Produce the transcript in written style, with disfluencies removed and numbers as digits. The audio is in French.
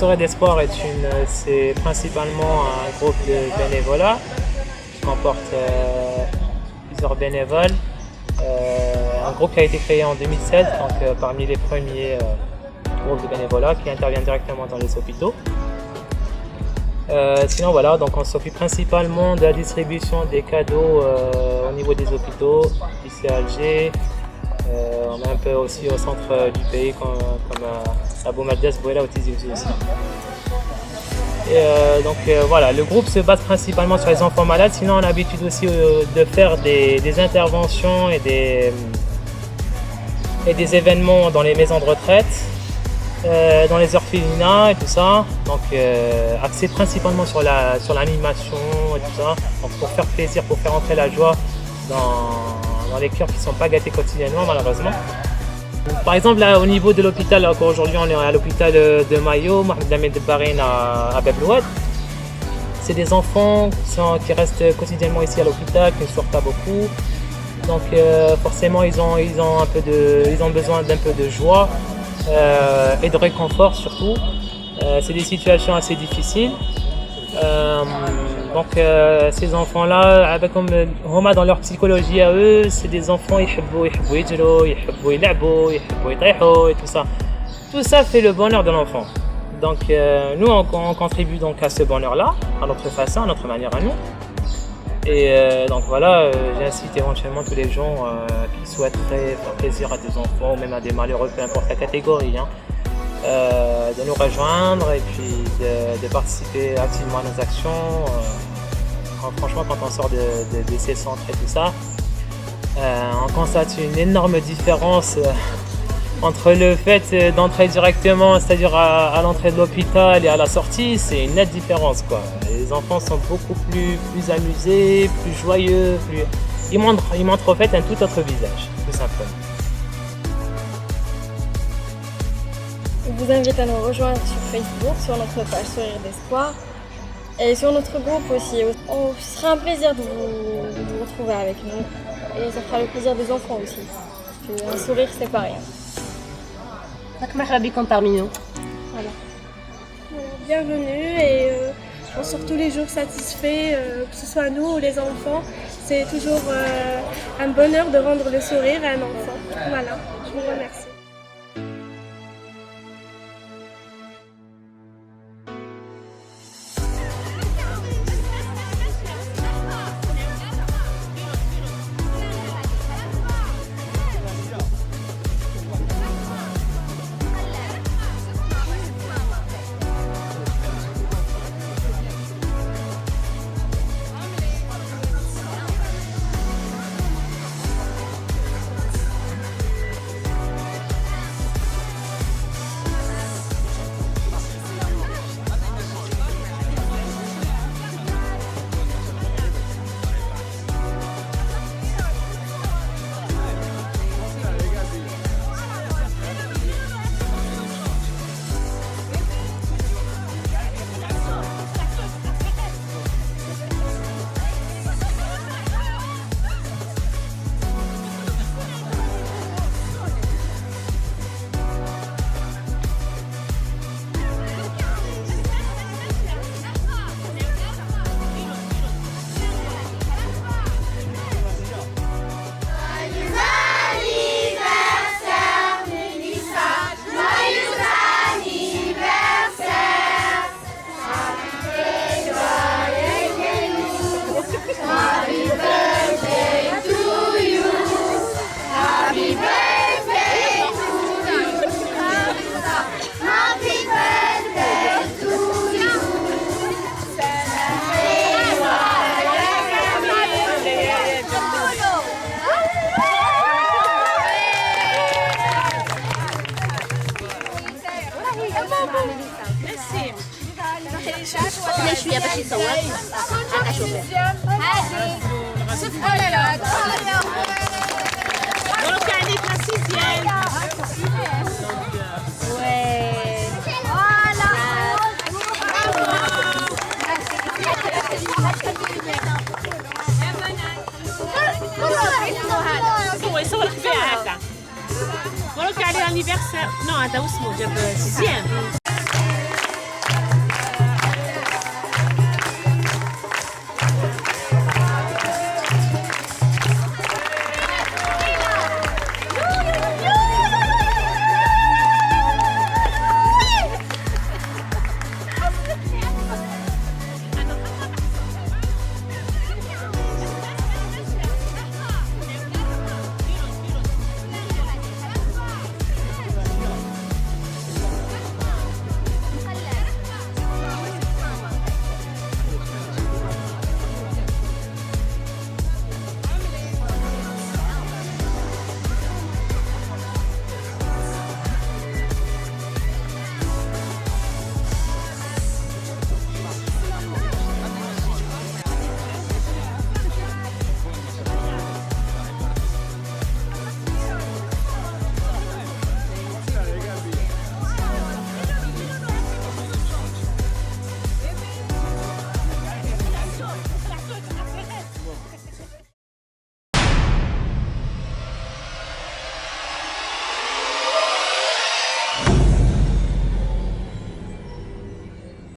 Sourire d'Espoir c'est principalement un groupe de bénévolat qui comporte plusieurs bénévoles. Un groupe qui a été créé en 2016, donc parmi les premiers groupes de bénévolat qui interviennent directement dans les hôpitaux. Sinon voilà, donc on s'occupe principalement de la distribution des cadeaux au niveau des hôpitaux, ici à Alger. On est un peu aussi au centre du pays comme à Boumadès, Bouela ou Tizi Ouzou aussi. Donc voilà, le groupe se base principalement sur les enfants malades, sinon on a l'habitude aussi de faire des interventions et des événements dans les maisons de retraite, dans les orphelinats et tout ça, donc axé principalement sur l'animation et tout ça, donc pour faire plaisir, pour faire entrer la joie dans les cœurs qui ne sont pas gâtés quotidiennement malheureusement. Par exemple là au niveau de l'hôpital, aujourd'hui on est à l'hôpital de Mayo, Mohamed Lamid Barine à Bab Louad. C'est des enfants qui restent quotidiennement ici à l'hôpital, qui ne sortent pas beaucoup. Donc forcément ils ont besoin d'un peu de joie et de réconfort surtout. C'est des situations assez difficiles. Donc ces enfants-là, comme Roma dans leur psychologie à eux, c'est des enfants qui يحبوا يجروا, يحبوا يلعبوا, يحبوا يطيحوا et tout ça. Tout ça fait le bonheur de l'enfant. Donc nous on contribue donc à ce bonheur-là, à notre façon, à notre manière à nous. Et donc voilà, j'incite éventuellement tous les gens qui souhaiteraient faire plaisir à des enfants ou même à des malheureux, peu importe la catégorie, de nous rejoindre et puis de participer activement à nos actions. Franchement, quand on sort de ces centres et tout ça, on constate une énorme différence entre le fait d'entrer directement, c'est-à-dire à l'entrée de l'hôpital et à la sortie. C'est une nette différence, quoi. Les enfants sont beaucoup plus amusés, plus joyeux, ils montrent en fait un tout autre visage, tout simplement. Je vous invite à nous rejoindre sur Facebook, sur notre page Sourire d'Espoir et sur notre groupe aussi. Ce sera un plaisir de vous retrouver avec nous et ça fera le plaisir des enfants aussi. Parce qu'un sourire, c'est pas rien. Parmi nous. Voilà. Bienvenue et on sort tous les jours satisfaits, que ce soit nous ou les enfants. C'est toujours un bonheur de rendre le sourire à un enfant. Voilà, je vous remercie. ليش شويه باش يصور هكا شوفي هادي صفر لا مبروك عليك لا سيزيام هو يصور لك بها هكا مبروك عليه الانيفرسير نو هذا اسمه جاب سيزيام